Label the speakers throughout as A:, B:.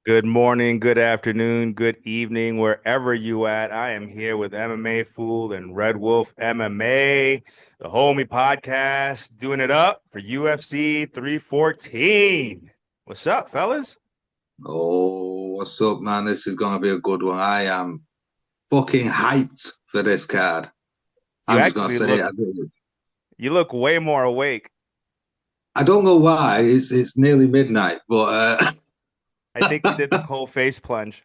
A: Good morning, good afternoon, good evening, wherever you at. I am here with MMA and Red Wolf MMA, the homie podcast, doing it up for UFC 314. What's up, fellas?
B: Oh, what's up, man? This is going to be a good one. I am fucking hyped for this card.
A: You
B: I'm just going to
A: actually
B: say it.
A: look you look way more awake.
B: I don't know why. It's nearly midnight, but
A: I think you did the cold face plunge,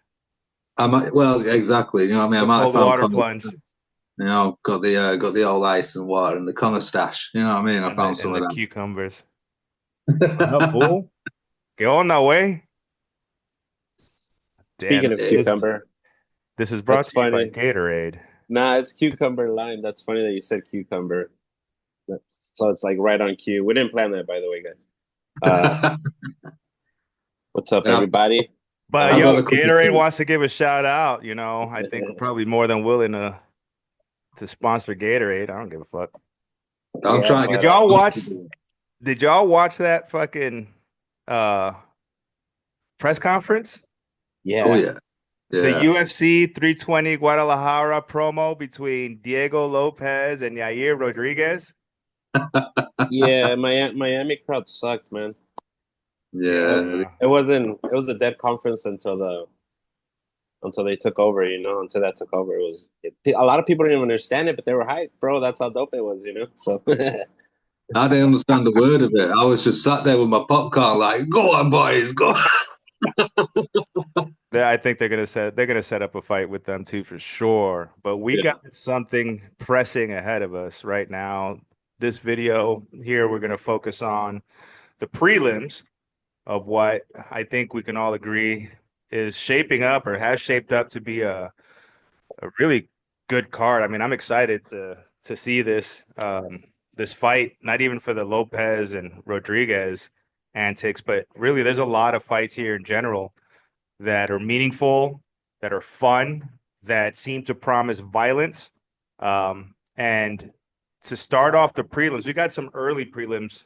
B: I might. Well, exactly. You know what I mean? I
A: the
B: might have
A: cold
B: found
A: water
B: Connor.
A: plunge,
B: Got the old ice and water and the Connor stash. You know what I mean? I
A: and
B: found
A: the
B: some
A: and
B: of
A: the
B: them.
A: cucumbers. What up, fool? ¿Qué onda, way? Damn,
C: Speaking of cucumber,
A: this is brought
C: that's
A: to you by
C: funny.
A: Gatorade.
C: Nah, it's cucumber lime. That's funny that you said cucumber. So it's like right on cue. We didn't plan that, by the way, guys. Uh, what's up,
B: Yeah,
C: everybody?
A: But
B: I've got
A: yo,
B: a couple.
A: Gatorade wants to give a shout out. I think we're probably more than willing to sponsor Gatorade. I don't give a fuck.
B: I'm
C: Yeah,
B: trying to
A: Did
C: but
B: get.
A: y'all watch did y'all watch that fucking uh press conference?
B: Oh
C: yeah,
B: yeah,
A: The
B: yeah.
A: UFC 320 Guadalajara promo between Diego Lopez and Yair Rodriguez.
C: yeah. Miami crowd sucked, man.
B: Yeah,
A: Yeah.
C: It wasn't. It was a dead conference until they took over. Until that took over, a lot of people didn't even understand it, but they were hyped, bro. That's how dope it was. So
B: I didn't understand a word of it. I was just sat there with my popcorn, like, "Go on, boys, go!"
A: I think they're gonna set up a fight with them too for sure. But we
B: Yeah.
A: got something pressing ahead of us right now. This video here, we're gonna focus on the prelims of what I think we can all agree is shaping up or has shaped up to be a really good card. I mean, I'm excited to see this fight, not even for the Lopez and Rodriguez antics, but really there's a lot of fights here in general that are meaningful, that are fun, that seem to promise violence. And to start off the prelims, we got some early prelims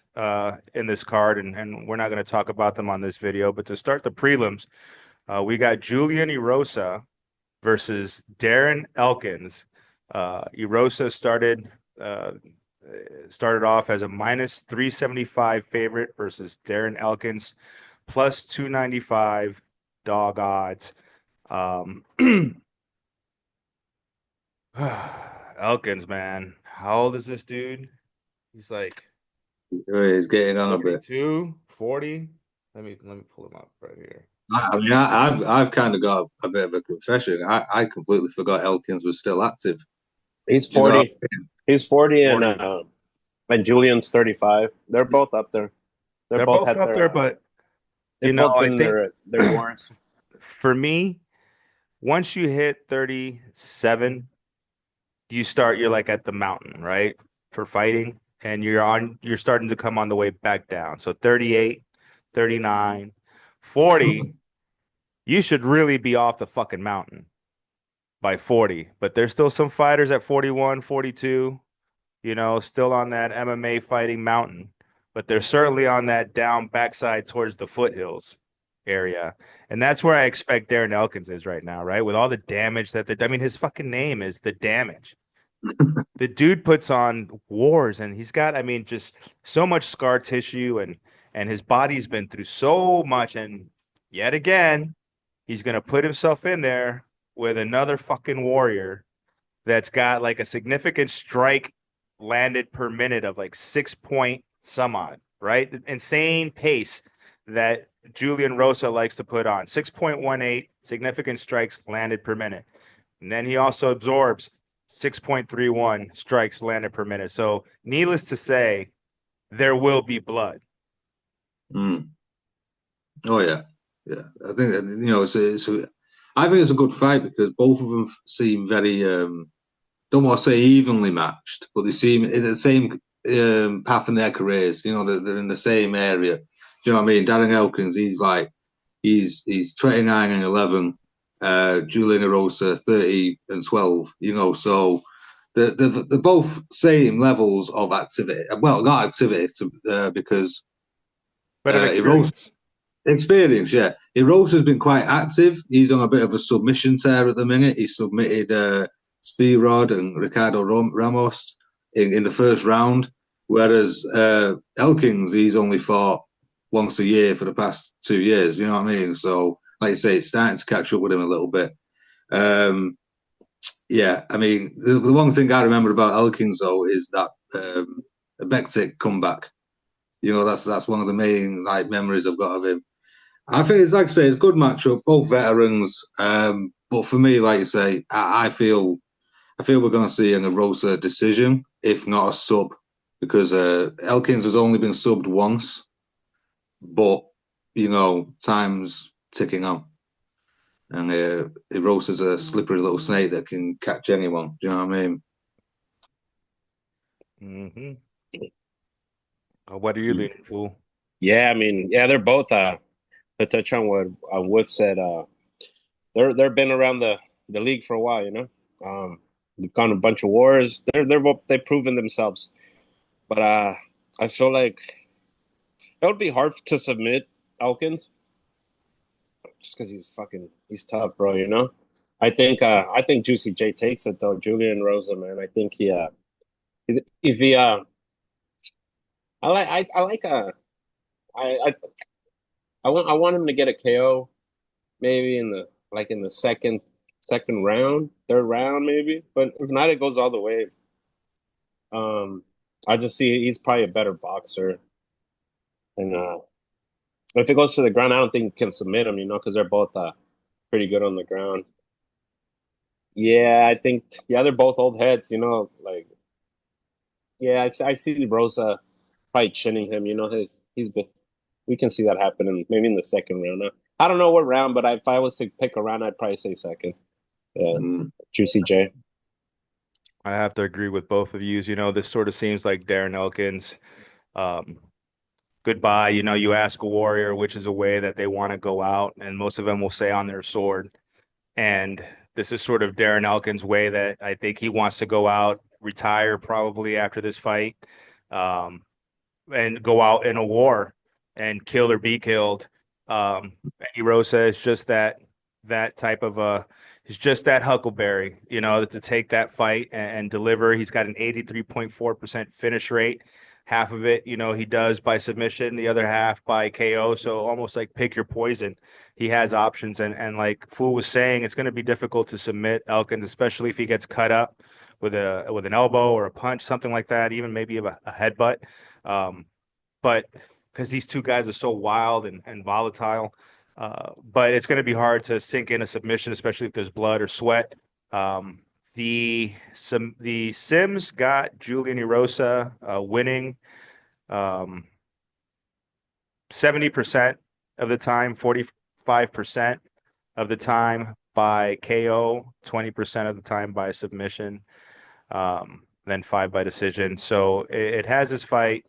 A: in this card, and we're not going to talk about them on this video. But to start the prelims, we got Julian Erosa versus Darren Elkins. Erosa uh, started off as a minus 375 favorite versus Darren Elkins plus 295 dog odds. Um, Elkins, man. How old is this dude? He's like
B: He's getting on a bit.
A: 42, 40. Let me pull him up right here.
B: I've kind of got a bit of a confession. I completely forgot Elkins was still active.
C: he's
B: Do you know?
C: 40. He's 40,
A: 40.
C: and Julian's 35. They're both up there. They're
A: They're
C: both
A: both
C: had
A: up there,
C: their
A: but
C: they've both
A: I
C: been in
A: think
C: their wars.
A: for me, once you hit 37, you're like at the mountain, right? For fighting, and you're starting to come on the way back down. So 38, 39, 40, you should really be off the fucking mountain by 40. But there's still some fighters at 41, 42, still on that MMA fighting mountain. But they're certainly on that down backside towards the foothills area. And that's where I expect Darren Elkins is right now, right? With all the damage I mean, his fucking name is the damage. The dude puts on wars and he's got, I mean, just so much scar tissue and his body's been through so much. And yet again, he's gonna put himself in there with another fucking warrior that's got like a significant strike landed per minute of like 6 point some odd, right? The insane pace that Julian Rosa likes to put on 6.18 significant strikes landed per minute. And then he also absorbs 6.31 strikes landed per minute. So, needless to say, there will be blood.
B: Mm. Oh yeah, yeah. I think that, I think it's a good fight because both of them seem very don't want to say evenly matched, but they seem in the same path in their careers. You know, they're in the same area. Do you know what I mean? Darren Elkins, he's 29 and 11. Julian Erosa 30 and 12. You know, so they're both same levels of activity. Well, not activity because
A: But of
B: Erosa
A: experience.
B: Experience, yeah. Erosa's been quite active. He's on a bit of a submission tear at the minute. He submitted C-Rod and Ricardo Ramos in the first round, whereas Elkins, he's only fought once a year for the past 2 years. You know what I mean? So, like you say, it's starting to catch up with him a little bit. Yeah, I mean, the one thing I remember about Elkins, though, is that Bektik comeback. You know, that's one of the main memories I've got of him. I think it's like I say, it's a good matchup, both veterans. But for me, like you say, I feel we're going to see an Erosa decision, if not a sub, because Elkins has only been subbed once, but you know, time's ticking on, and Erosa's a slippery little snake that can catch anyone. Do you know what I mean?
A: Mm-hmm. What are you leaning, fool?
C: Yeah, I mean, yeah, they're both. To touch on what Wood said, they've been around the league for a while. You know, they've gone a bunch of wars. They've proven themselves. But I feel like it would be hard to submit Elkins just because he's tough, bro. You know, I think Juicy J takes it though. Julian Rosa, man. I think if he I like I I want him to get a KO maybe in the second round, third round maybe. But if not, it goes all the way. I just see he's probably a better boxer, and if it goes to the ground, I don't think he can submit him. You know, because they're both pretty good on the ground. Yeah, I think they're both old heads. You know, like yeah, I see Rosa probably chinning him. You know, he's been. We can see that happening maybe in the second round. I don't know what round, but if I was to pick a round, I'd probably say second. Yeah, Juicy J.
A: I have to agree with both of you. You know, this sort of seems like Darren Elkins. Goodbye. You know, you ask a warrior which is a way that they want to go out, and most of them will say on their sword. And this is sort of Darren Elkins' way that I think he wants to go out, retire probably after this fight, um, and go out in a war and kill or be killed. Erosa is just that type of he's just that huckleberry, you know, to take that fight and deliver. He's got an 83.4% finish rate. Half of it, you know, he does by submission, the other half by KO. So almost like pick your poison. He has options, and like Fool was saying, it's going to be difficult to submit Elkins, especially if he gets cut up with an elbow or a punch, something like that, even maybe a headbutt. But because these two guys are so wild and volatile. But it's going to be hard to sink in a submission, especially if there's blood or sweat. The Sims got Julian Erosa winning 70% of the time, 45% of the time by KO, 20% of the time by submission, then 5 by decision. So it has this fight.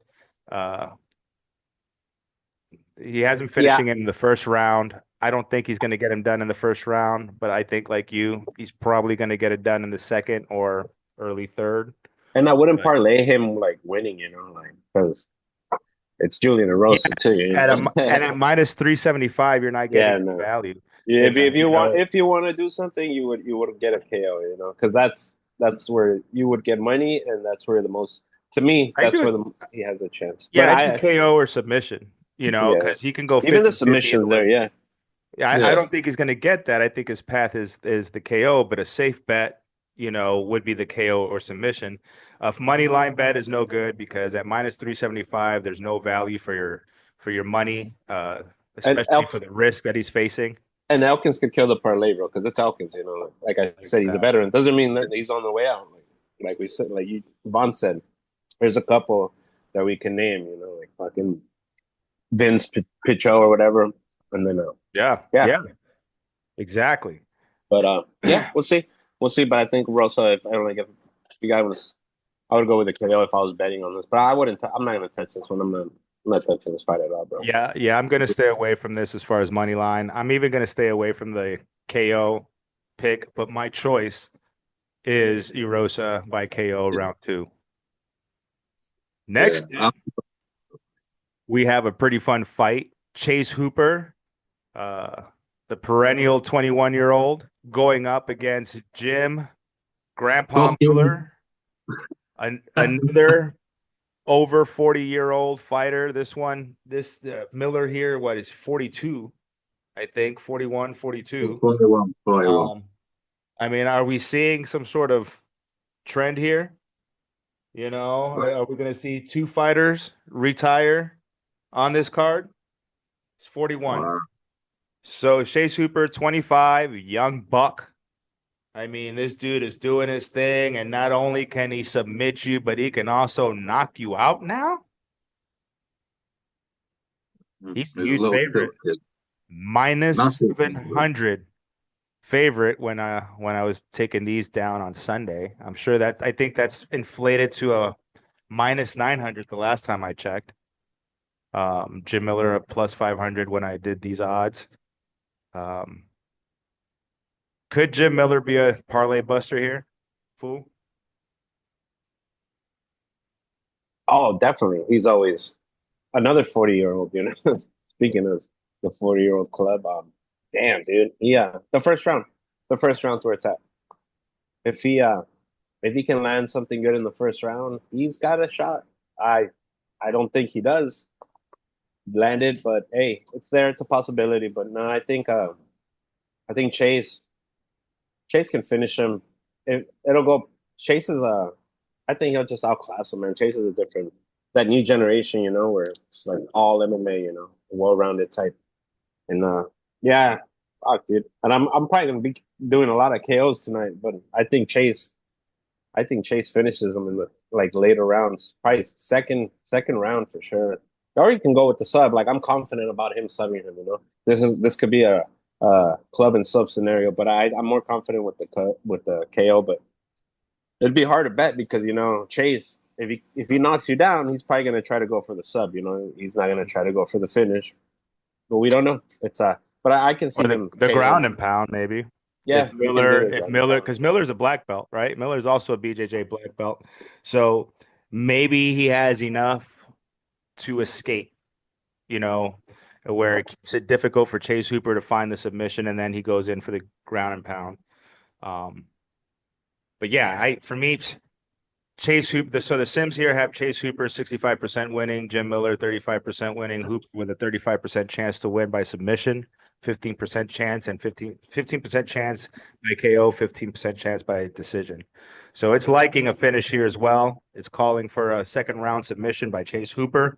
A: He has him finishing it in the first round. I don't think he's going to get him done in the first round, but I think like you, he's probably going to get it done in the second or early third.
C: And I wouldn't parlay him like winning, you know, like because it's Julian Erosa too. You know?
A: And at minus 375, you're not getting value.
C: Yeah, if you want to do something, you would get a KO, you know, because that's where you would get money, and that's where he has a chance.
A: Yeah, I do KO or submission, you know, because he can go 50,
C: even the submissions there. Yeah.
A: I don't think he's going to get that. I think his path is the KO, but a safe bet, you know, would be the KO or submission. Money line bet is no good because at minus 375, there's no value for your money, especially for the risk that he's facing.
C: And Elkins could kill the parlay, bro, because it's Elkins, you know. Like I said, he's a veteran. Doesn't mean that he's on the way out. Like we said, like Von said, there's a couple that we can name, you know, like fucking Vince Pichot or whatever, and then
A: yeah, exactly.
C: But yeah, we'll see. But I think Rosa, if you guys was, I would go with the KO if I was betting on this. But I wouldn't. I'm not gonna touch this one. I'm not touching this fight at all, bro.
A: Yeah. I'm gonna stay away from this as far as money line. I'm even gonna stay away from the KO pick. But my choice is Erosa by KO round 2. Next, we have a pretty fun fight Chase Hooper, the perennial 21-year-old, going up against Jim Grandpa
B: Fuck you.
A: Miller, another over 40-year-old fighter. This Miller here, what is 42? I think 41, 42.
B: 41, 41.
A: I mean, are we seeing some sort of trend here? You know, are we going to see two fighters retire on this card? It's 41.
B: Wow.
A: So Chase Hooper, 25, young buck. I mean, this dude is doing his thing, and not only can he submit you, but he can also knock you out now. He's a
B: There's a
A: huge
B: little
A: favorite.
B: kid.
A: Minus
B: Massive.
A: 700 favorite when I was taking these down on Sunday. I'm sure that I think that's inflated to a minus 900 the last time I checked. Jim Miller a plus 500 when I did these odds. Could Jim Miller be a parlay buster here? Fool?
C: Oh, definitely. He's always another 40-year-old, you know. Speaking of the 40-year-old club, damn, dude. Yeah, the first round's where it's at. If he can land something good in the first round, he's got a shot. I don't think he does land it, but hey, it's there. It's a possibility. But no, I think Chase can finish him. It'll go. Chase is I think he'll just outclass him, man. Chase is a different, that new generation, you know, where it's like all MMA, you know, well-rounded type. And yeah, fuck, dude. And I'm probably gonna be doing a lot of KOs tonight, but I think Chase finishes him in the like later rounds, probably second round for sure. Or you can go with the sub. Like I'm confident about him subbing him. You know, this could be a club and sub scenario, but I'm more confident with the KO. But it'd be hard to bet because you know Chase, if he knocks you down, he's probably gonna try to go for the sub. You know, he's not gonna try to go for the finish. But we don't know. It's but I can see
A: Or
C: him
A: the
C: KO.
A: ground and pound, maybe.
C: Yeah,
A: If Miller, because Miller's a black belt, right? Miller's also a BJJ black belt. So maybe he has enough to escape, you know, where it keeps it difficult for Chase Hooper to find the submission, and then he goes in for the ground and pound. But yeah, for me, Chase Hooper. So the Sims here have Chase Hooper 65% winning, Jim Miller 35% winning, Hooper with a 35% chance to win by submission, 15% chance, and 15% chance by KO, 15% chance by decision. So it's liking a finish here as well. It's calling for a second round submission by Chase Hooper.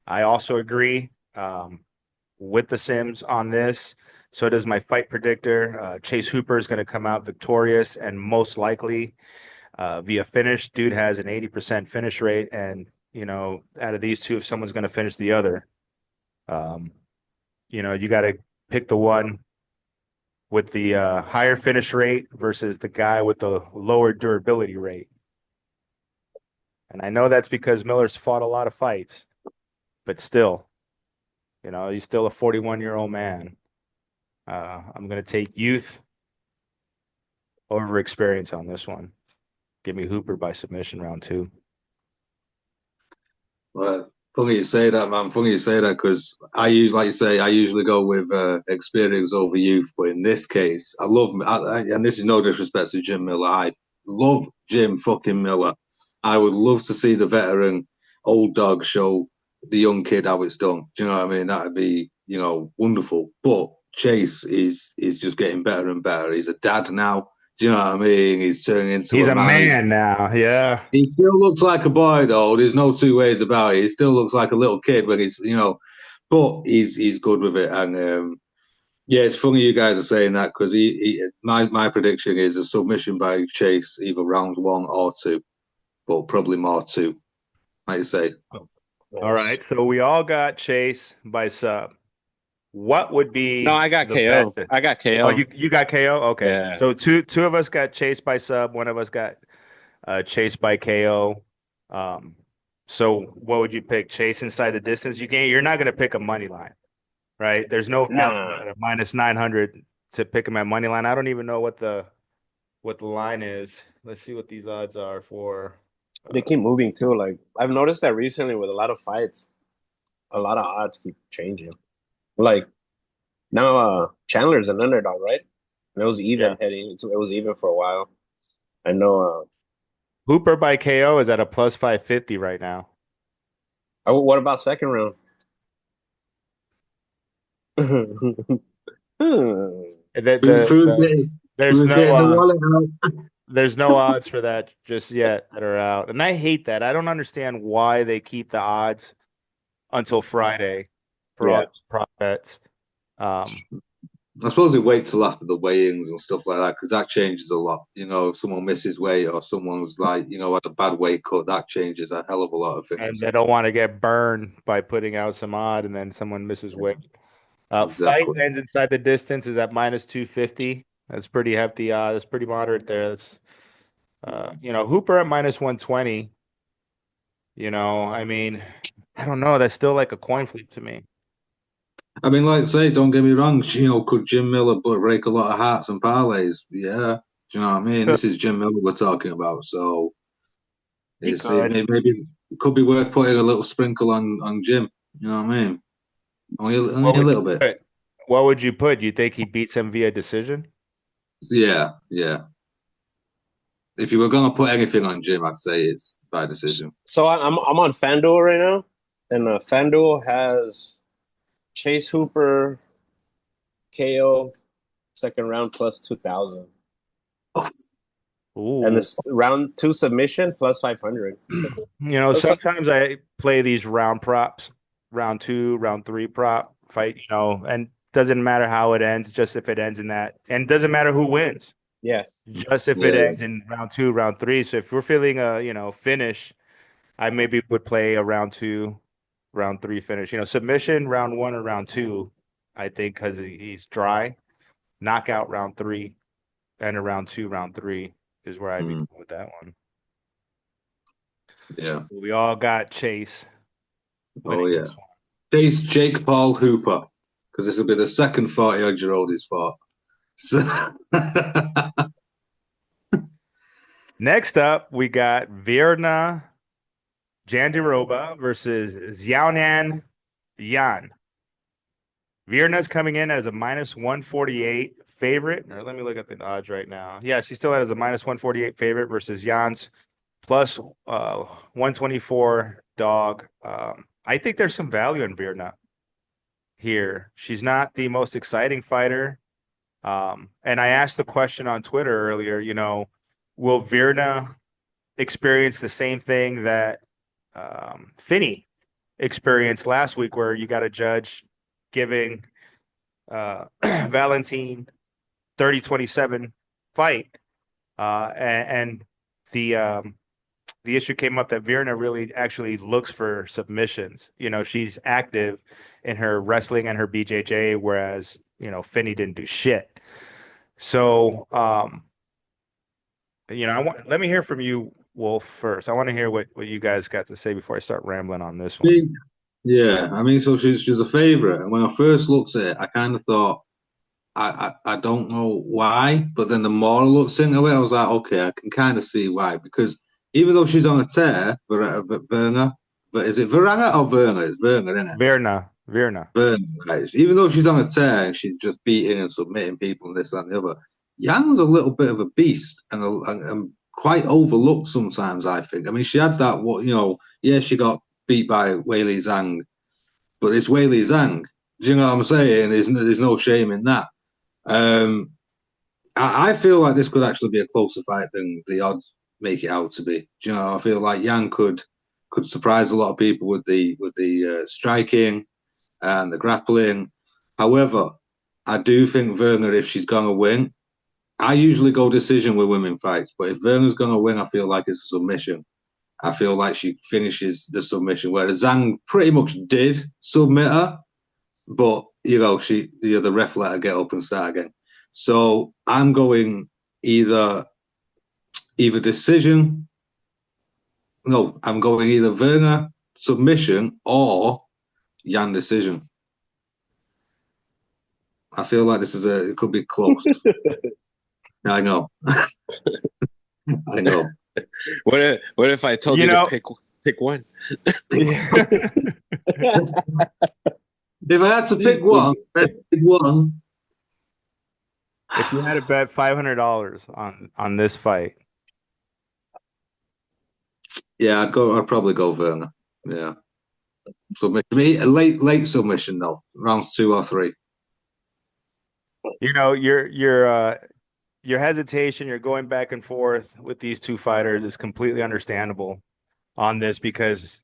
A: I also agree with the Sims on this. So does my fight predictor. Chase Hooper is going to come out victorious and most likely via finish. Dude has an 80% finish rate, and you know, out of these two, if someone's going to finish the other, you know, you got to pick the one with the higher finish rate versus the guy with the lower durability rate. And I know that's because Miller's fought a lot of fights, but still, you know, he's still a 41-year-old man. I'm going to take youth over experience on this one. Give me Hooper by submission round 2.
B: Well, funny you say that, man. Funny you say that because I usually go with experience over youth. But in this case, and this is no disrespect to Jim Miller. I love Jim fucking Miller. I would love to see the veteran old dog show the young kid how it's done. Do you know what I mean? That'd be, you know, wonderful. But Chase is just getting better and better. He's a dad now. Do you know what I mean? He's turning into
A: He's
B: a
A: a man now. Yeah.
B: He still looks like a boy, though. There's no two ways about it. He still looks like a little kid when he's, you know, but he's good with it. And yeah, it's funny you guys are saying that because my prediction is a submission by Chase, either round 1 or 2, but probably more 2, like you say.
A: All right. So we all got Chase by sub. What would be
C: No, I got KO.
A: bet?
C: I got KO.
A: Oh, you got KO? Okay.
C: Yeah.
A: So two of us got Chase by sub. One of us got Chase by KO. So what would you pick? Chase inside the distance? You're not gonna pick a money line, right? There's no value at a minus 900 to pick him at money line. I don't even know what the line is. Let's see what these odds are for.
C: They keep moving too. Like I've noticed that recently with a lot of fights, a lot of odds keep changing. Like now, Chandler's an underdog, right? And it was even
A: Yeah.
C: heading. It was even for a while. I know.
A: Hooper by KO is at a plus 550 right now.
C: What about second round?
B: Food
A: There's
B: we're getting the
A: no
B: wallet out.
A: there's no odds for that just yet that are out, and I hate that. I don't understand why they keep the odds until Friday for all
C: Yeah.
A: these prop bets.
B: I suppose they wait till after the weigh-ins and stuff like that because that changes a lot. You know, if someone misses weight or someone's like, you know, had a bad weight cut, that changes a hell of a lot of
A: And
B: things.
A: they don't want to get burned by putting out some odd and then someone misses weight. Fight
B: Exactly.
A: ends inside the distance is at minus 250. That's pretty hefty. That's pretty moderate there. That's Hooper at minus 120. I mean, I don't know. That's still like a coin flip to me.
B: I mean, like I say, don't get me wrong. You know, could Jim Miller break a lot of hearts and parlays? Yeah. Do you know what I mean? This is Jim Miller we're talking about, so
A: He
B: it
A: could.
B: maybe it could be worth putting a little sprinkle on Jim. You know what I mean? Only
A: What
B: a
A: would
B: little
A: you
B: bit.
A: put? What would you put? You think he beats him via decision?
B: Yeah, yeah. If you were gonna put anything on Jim, I'd say it's by decision.
C: So I'm on FanDuel right now, and FanDuel has Chase Hooper KO second round plus 2,000,
A: Ooh.
C: and this round 2 submission plus 500.
A: Sometimes I play these round props, round 2, round 3 prop fight, and doesn't matter how it ends, just if it ends in that, and doesn't matter who wins,
C: Yeah,
A: just if it ends in round 2, round 3. So if we're feeling a finish, I maybe would play a round 2, round 3 finish. Submission round 1 or round 2, I think because he's dry. Knockout round 3 and a round 2, round 3 is where I'd be going with that one.
B: Yeah.
A: We all got Chase.
B: Oh yeah. Chase Jake Paul Hooper, because this will be the second 40-odd-year-old he's fought. So
A: Next up, we got Virna Jandiroba versus Xiaonan Yan. Virna's coming in as a minus 148 favorite. Or let me look at the odds right now. Yeah, she's still as a minus 148 favorite versus Jan's plus 124 dog. I think there's some value in Virna here. She's not the most exciting fighter. And I asked the question on Twitter earlier, will Virna experience the same thing that Finney experienced last week, where you got a judge giving Valentine 30-27 fight, and the issue came up that Virna really actually looks for submissions. She's active in her wrestling and her BJJ, whereas Finney didn't do shit. So let me hear from you, Wolf, first. I want to hear what you guys got to say before I start rambling on this one.
B: Yeah, I mean, so she's a favorite, and when I first looked at it, I kind of thought, I don't know why, but then the more I looked into it, I was like, okay, I can kind of see why, because even though she's on a tear, Verna, but is it Verana or Verna? It's Verna, isn't it?
A: Virna,
B: Verna, right? Even though she's on a tear and she's just beating and submitting people and this that, and the other, Yang's a little bit of a beast and quite overlooked sometimes, I think. I mean, she had that, yeah, she got beat by Weili Zhang, but it's Weili Zhang. Do you know what I'm saying? There's no shame in that. I feel like this could actually be a closer fight than the odds make it out to be. Do you know? I feel like Yang could surprise a lot of people with the striking and the grappling. However, I do think Werner, if she's gonna win, I usually go decision with women fights, but if Werner's gonna win, I feel like it's a submission. I feel like she finishes the submission, whereas Zhang pretty much did submit her, but the ref let her get up and start again. So I'm going either decision. No, I'm going either Werner submission or Yan decision. I feel like it could be close. I know. I know.
C: What if I told you to pick one?
B: If I had to pick one, best pick one.
A: If you had to bet $500 on this fight,
B: Yeah, I'd probably go Werner. Yeah. Submission, late submission though, rounds 2 or 3.
A: you know, your hesitation, you're going back and forth with these two fighters is completely understandable on this because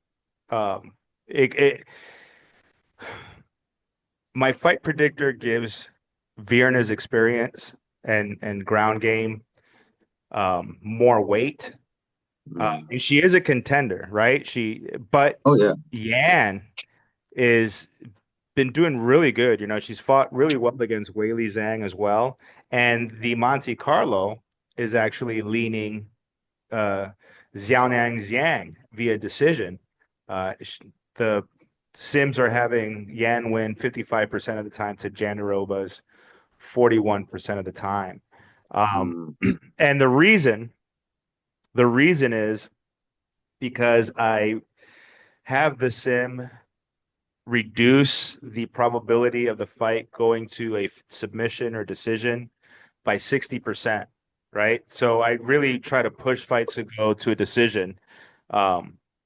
A: um it my fight predictor gives Vierna's experience and ground game more weight. And she is a contender, right? But
B: Oh yeah.
A: Yan is been doing really good. You know, she's fought really well against Weili Zhang as well. And the Monte Carlo is actually leaning uh, Xiaonang Yang via decision. The Sims are having Yan win 55% of the time to Jandiroba's 41% of the time. And the reason is because I have the Sim reduce the probability of the fight going to a submission or decision by 60%, right? So I really try to push fights to go to a decision.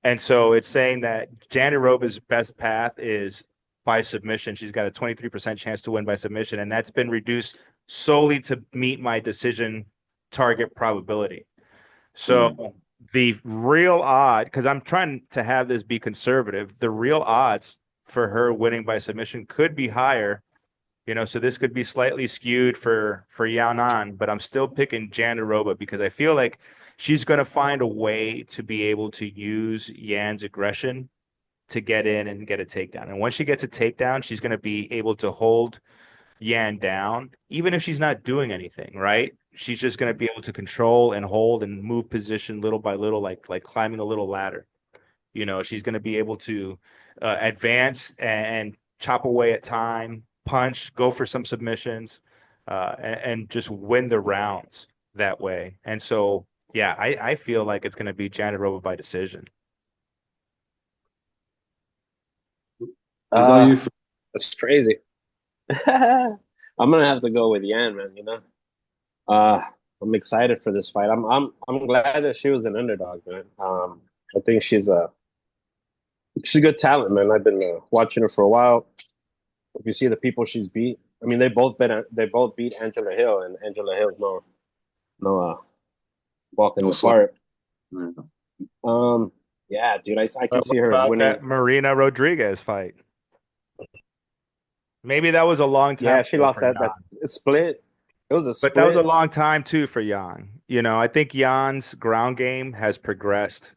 A: And so it's saying that Jandiroba's best path is by submission. She's got a 23% chance to win by submission, and that's been reduced solely to meet my decision target probability. So the real odd, because I'm trying to have this be conservative, the real odds for her winning by submission could be higher. You know, so this could be slightly skewed for Yanan, but I'm still picking Jandiroba because I feel like she's going to find a way to be able to use Yan's aggression to get in and get a takedown. And once she gets a takedown, she's going to be able to hold Yan down, even if she's not doing anything, right? She's just going to be able to control and hold and move position little by little, like climbing a little ladder. You know, she's going to be able to advance and chop away at time, punch, go for some submissions, and just win the rounds that way. And so, yeah, I feel like it's going to be Jandiroba by decision.
B: What about you?
C: That's crazy. I'm gonna have to go with Yan, man. You know, I'm excited for this fight. I'm glad that she was an underdog, man. I think she's a good talent, man. I've been watching her for a while. If you see the people she's beat, I mean, they both beat Angela Hill, and Angela Hill's no walk in the park. Yeah, dude, I can see her winning.
A: That Marina Rodriguez fight. Maybe that was a long time.
C: Yeah, she lost that split. It was a split.
A: But that was a long time too for Yan. You know, I think Yan's ground game has progressed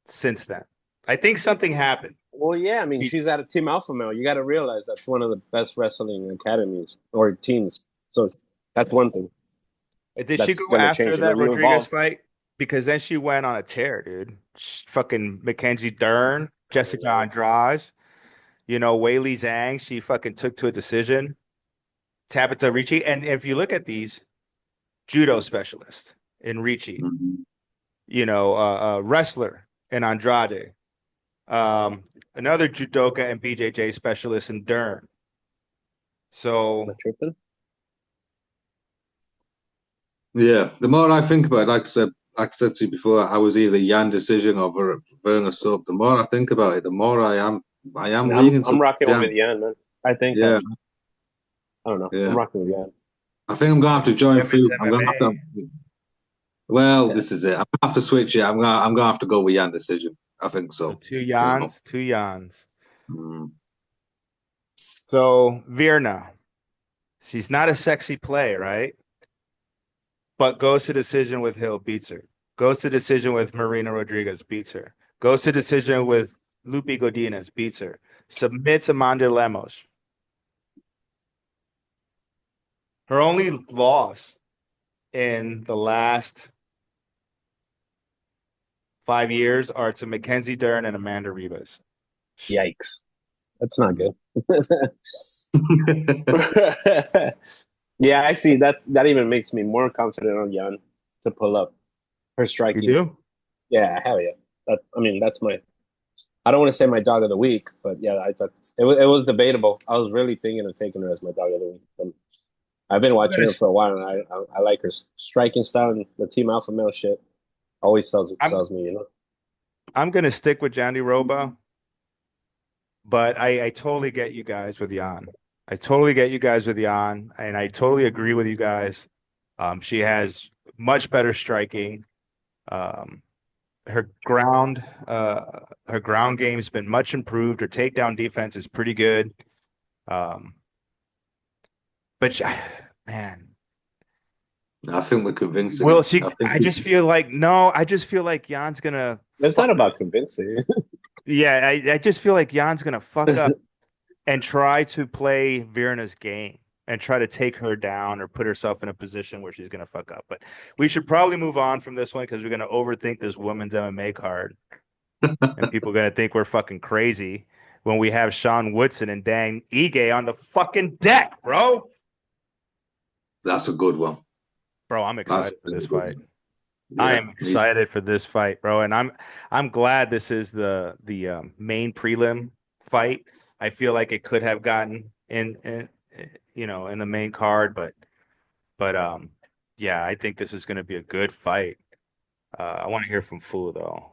A: since then. I think something happened.
C: Well, yeah, I mean, she's at a Team Alpha Male. You got to realize that's one of the best wrestling academies or teams. So that's one thing.
A: Did she go after that Rodriguez fight? Because then she went on a tear, dude. Fucking Mackenzie Dern, Jessica Andrade, you know, Weili Zhang, she fucking took to a decision. Tabitha Ricci. And if you look at these, judo specialist in Ricci, you know, wrestler in Andrade, another judoka and BJJ specialist in Dern. So,
B: yeah, the more I think about it, like I said to you before, I was either Yan decision or Werner sub. The more I think about it, the more I am leaning.
C: I'm rocking with Yan, man. I think.
B: Yeah.
C: I don't know. Yeah. I'm rocking with Yan.
B: I think I'm gonna have to join Fu. I'm gonna have to. Well, this is it. I'm gonna have to switch it. I'm gonna have to go with Yan decision. I think so.
A: Two Yans. So Virna, she's not a sexy play, right? But goes to decision with Hill, beats her. Goes to decision with Marina Rodriguez, beats her. Goes to decision with Lupe Godinez, beats her. Submits Amanda Lemos. Her only loss in the last 5 years are to Mackenzie Dern and Amanda Ribas.
C: Yikes. That's not good. Yeah, I see. That even makes me more confident on Yan to pull up her striking.
A: You do?
C: Yeah, hell yeah. That's my. I don't want to say my dog of the week, but yeah, I thought it was debatable. I was really thinking of taking her as my dog of the week. And I've been watching her for a while, and I like her striking style, and the team alpha male shit always sells me, you know.
A: I'm gonna stick with Jandiroba, but I totally get you guys with Jan. I totally get you guys with Jan, and I totally agree with you guys. She has much better striking. Um, her ground game's been much improved. Her takedown defense is pretty good. But man,
B: I think we're convincing.
A: will she? I just feel like no. I just feel like Jan's gonna.
C: It's not about convincing.
A: Yeah, I just feel like Jan's gonna fuck up and try to play Virna's game and try to take her down or put herself in a position where she's gonna fuck up. But we should probably move on from this one because we're gonna overthink this women's MMA card, and people are gonna think we're fucking crazy when we have Sean Woodson and Dan Ige on the fucking deck, bro.
B: That's a good one.
A: Bro, I'm excited for this fight.
B: Yeah,
A: I am excited for this fight, bro, and I'm glad this is the main prelim fight. I feel like it could have gotten in in the main card, but yeah, I think this is going to be a good fight. I want to hear from Fu though,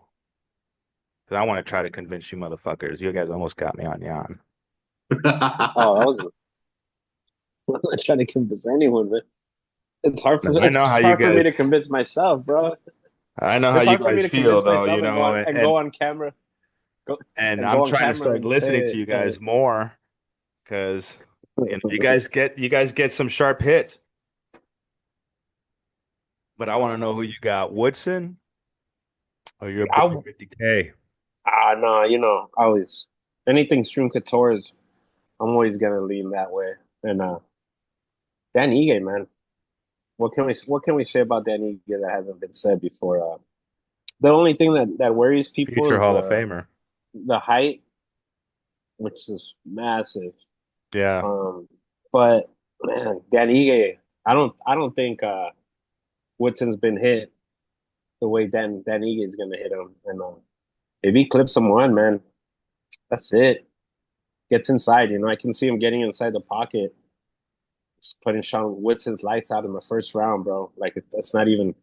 A: because I want to try to convince you motherfuckers. You guys almost got me on Jan.
C: Oh, I'm not trying to convince anyone, man. It's hard for
A: I know how you
C: for me
A: guys.
C: to convince myself, bro.
A: I know how
C: It's
A: you
C: hard for me
A: guys
C: to
A: feel
C: convince
A: though,
C: myself
A: you know,
C: and go on camera.
A: and
C: and
A: I'm
C: go on
A: trying to
C: camera
A: start
C: and
A: listening
C: say
A: to you
C: it.
A: guys more because you guys get some sharp hits. But I want to know who you got, Woodson or your boy 50K.
C: No, you know, always anything Stream Couture's, I'm always gonna lean that way. And Dan Ige, man, what can we say about Dan Ige that hasn't been said before? The only thing that worries people
A: Future
C: is
A: Hall of Famer.
C: the height, which is massive.
A: Yeah.
C: But man, Dan Ige, I don't think Woodson's been hit the way Dan Ige is gonna hit him. And if he clips him one, man, that's it. Gets inside, you know. I can see him getting inside the pocket, just putting Sean Woodson's lights out in the first round, bro. Like it's not even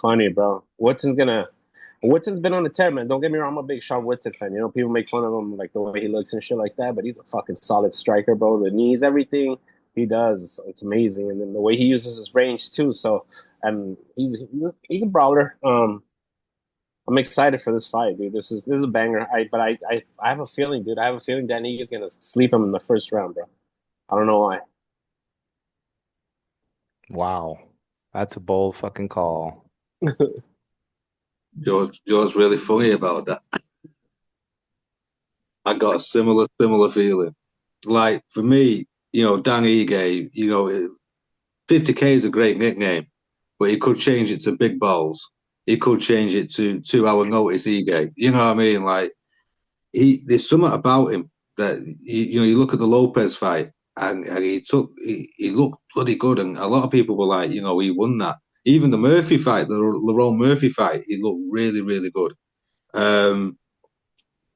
C: funny, bro. Woodson's been on the tear, man. Don't get me wrong, I'm a big Sean Woodson fan. You know, people make fun of him like the way he looks and shit like that, but he's a fucking solid striker, bro. The knees, everything he does, it's amazing. And then the way he uses his range too. So, and he's a brawler. I'm excited for this fight, dude. This is a banger. I have a feeling, dude. I have a feeling Dan Egan's gonna sleep him in the first round, bro. I don't know why.
A: Wow. That's a bold fucking call.
B: Yours really funny about that. I got a similar feeling. Like for me, you know, Dan Ige, you know, 50K is a great nickname, but he could change it to Big Balls. He could change it to 2 hour notice Ige. You know what I mean? Like there's something about him that you know. You look at the Lopez fight, and he looked bloody good, and a lot of people were like, you know, he won that. Even the Murphy fight, the Lerone Murphy fight, he looked really, really good.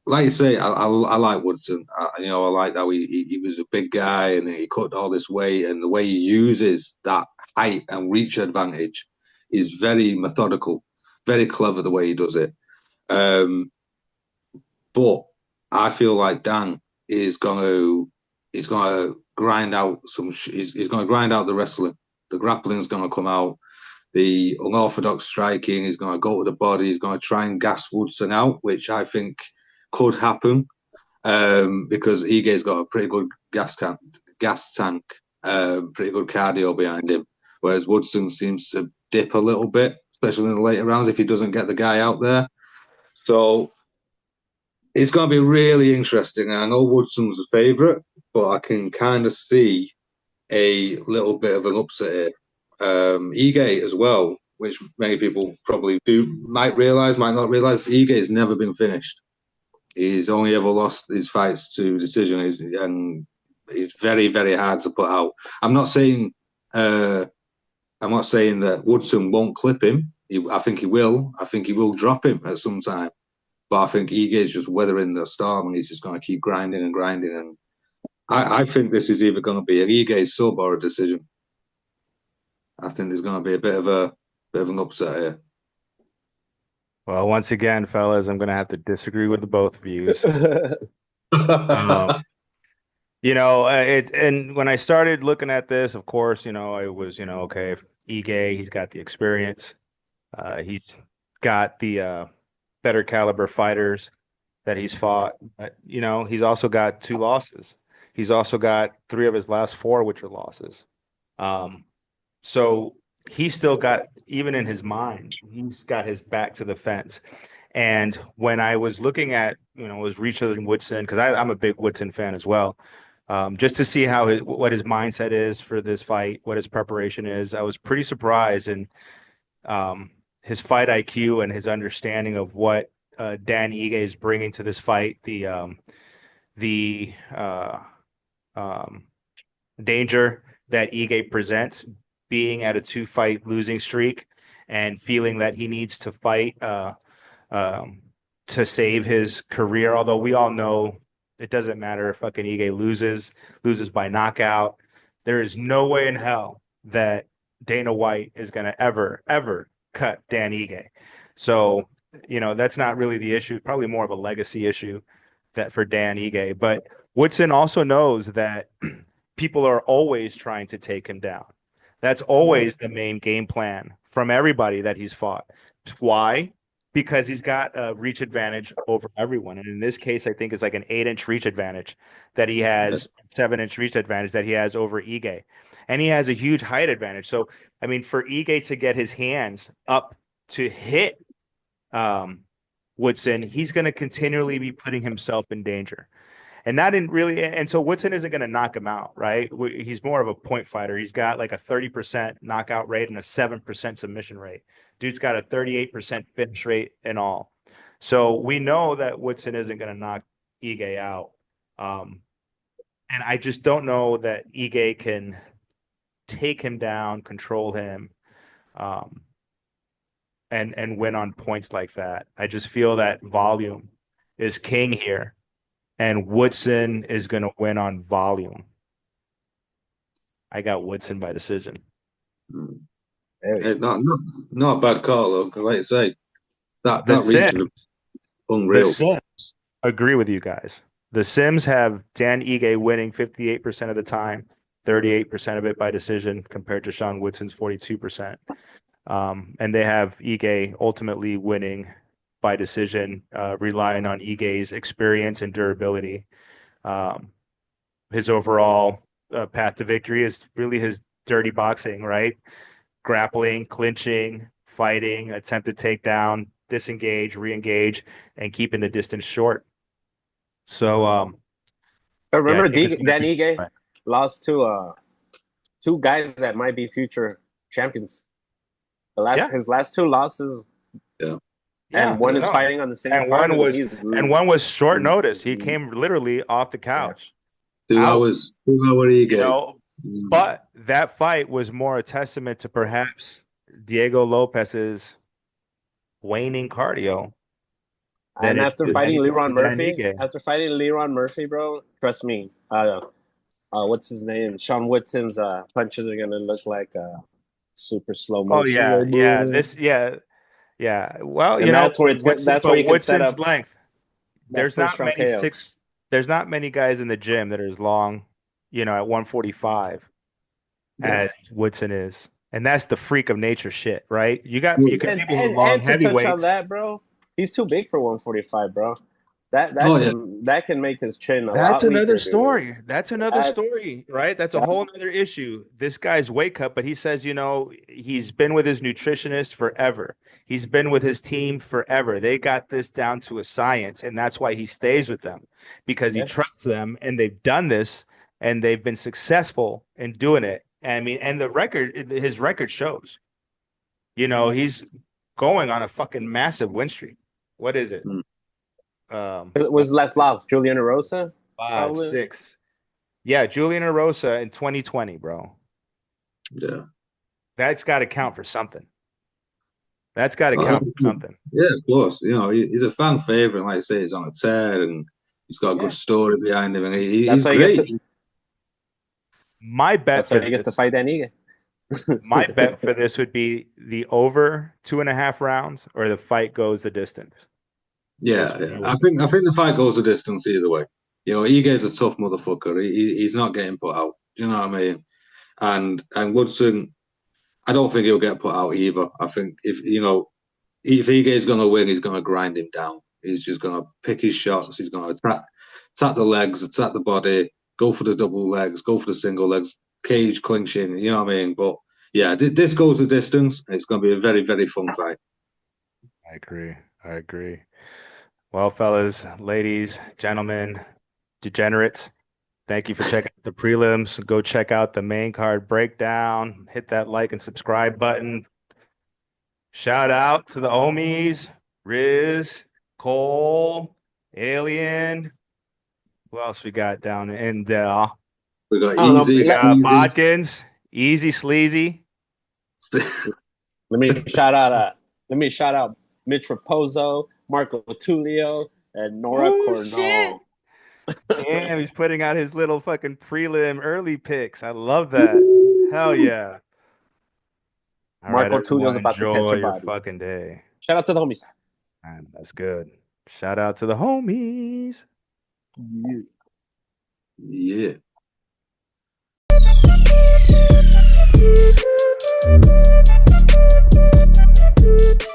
B: Like you say, I like Woodson. You know, I like how he was a big guy and he cut all this weight, and the way he uses that height and reach advantage is very methodical, very clever the way he does it. But I feel like Dan is going to grind out he's going to grind out the wrestling. The grappling's going to come out. The unorthodox striking is going to go to the body. He's going to try and gas Woodson out, which I think could happen because Ige's got a pretty good gas tank, pretty good cardio behind him, whereas Woodson seems to dip a little bit, especially in the later rounds if he doesn't get the guy out there. So it's going to be really interesting. I know Woodson's a favourite, but I can kind of see a little bit of an upset here. Ige as well, which many people probably might not realise, Ige has never been finished. He's only ever lost his fights to decision, and he's very, very hard to put out. I'm not saying that Woodson won't clip him. I think he will. I think he will drop him at some time. But I think Ige's just weathering the storm, and he's just going to keep grinding and grinding. And I think this is either going to be an Ige sub or a decision. I think there's going to be a bit of an upset here.
A: Well, once again, fellas, I'm going to have to disagree with the both views. And when I started looking at this, of course, it was, okay, if Ige, he's got the experience. He's got the better caliber fighters that he's fought. But, he's also got 2 losses. He's also got 3 of his last 4, which are losses. So he's still got, even in his mind, he's got his back to the fence. And when I was looking at, was researching Woodson, because I'm a big Woodson fan as well, just to see what his mindset is for this fight, what his preparation is, I was pretty surprised. And his fight IQ and his understanding of what Dan Ige is bringing to this fight, the danger that Ige presents, being at a 2-fight losing streak and feeling that he needs to fight to save his career. Although we all know it doesn't matter if fucking Ige loses by knockout. There is no way in hell that Dana White is going to ever cut Dan Ige. So, that's not really the issue. Probably more of a legacy issue that for Dan Ige. But Woodson also knows that people are always trying to take him down. That's always the main game plan from everybody that he's fought. Why? Because he's got a reach advantage over everyone. And in this case, I think it's like an 8-inch reach advantage that he has, 7-inch reach advantage that he has over Ige. And he has a huge height advantage. So, I mean, for Ige to get his hands up to hit Woodson, he's going to continually be putting himself in danger. And so Woodson isn't going to knock him out, right? He's more of a point fighter. He's got like a 30% knockout rate and a 7% submission rate. Dude's got a 38% finish rate in all. So we know that Woodson isn't going to knock Ige out. And I just don't know that Ige can take him down, control him, and win on points like that. I just feel that volume is king here. And Woodson is going to win on volume. I got Woodson by decision.
B: Hey, not a bad call, though, because like I say, that
A: Sims,
B: region is unreal.
A: The Sims agree with you guys. The Sims have Dan Ige winning 58% of the time, 38% of it by decision, compared to Sean Woodson's 42%. And they have Ige ultimately winning by decision, relying on Ige's experience and durability. His overall path to victory is really his dirty boxing, right? Grappling, clinching, fighting, attempted takedown, disengage, re-engage, and keeping the distance short. So,
C: I remember Dan Ige lost to 2 guys that might be future champions. His last 2 losses.
B: Yeah.
C: And one is fighting on the same
A: card. And one was short notice. He came literally off the couch.
B: 2 hours Ige.
A: But that fight was more a testament to perhaps Diego Lopez's waning cardio.
C: And after fighting Leron Murphy, bro, trust me, what's his name? Sean Woodson's punches are gonna look like super slow motion.
A: Oh yeah. Yeah. Well,
C: and that's where you can set up
A: length. There's not many guys in the gym that are as long, at 145 as Woodson is. And that's the freak of nature shit, right? You can long heavyweights.
C: To touch on that, bro, he's too big for 145, bro. That can make his chin
A: That's another story. That's another story, right? That's a whole other issue. This guy's weight cut, but he says, he's been with his nutritionist forever. He's been with his team forever. They got this down to a science, and that's why he stays with them, because he trusts them, and they've done this, and they've been successful in doing it. And his record shows. He's going on a fucking massive win streak. What is it?
C: It was last loss, Julian Erosa?
A: 5, 6. Yeah, Julian Erosa in 2020, bro.
B: Yeah.
A: That's got to count for something. That's got to count for something.
B: Yeah, of course. You know, he's a fan favorite. Like I say, he's on a tear, and he's got a good story behind him, and he's great.
A: My bet
C: for this, to fight Daniga.
A: My bet for this would be the over 2.5 rounds, or the fight goes the distance.
B: Yeah. I think the fight goes the distance either way. You know, Ige's a tough motherfucker. He's not getting put out. You know what I mean? And Woodson, I don't think he'll get put out either. I think if Ige's going to win, he's going to grind him down. He's just going to pick his shots. He's going to attack the legs, attack the body, go for the double legs, go for the single legs, cage clinching. You know what I mean? But yeah, this goes the distance. It's going to be a very, very fun fight.
A: I agree. Well, fellas, ladies, gentlemen, degenerates, thank you for checking out the prelims. Go check out the main card breakdown. Hit that like and subscribe button. Shout out to the homies, Riz, Cole, Alien. Who else we got down in there?
B: We got Easy,
A: Bodkins, Easy Sleazy.
C: Let me shout out Mitch Raposo, Marco Tulio, and Nora Cornell.
A: Damn, he's putting out his little fucking prelim early picks. I love that. Hell yeah. All
C: Marco
A: right,
C: Tulio's about to catch your
A: your fucking day.
C: Shout out to the homies.
A: Man, that's good. Shout out to the homies.
B: Yeah.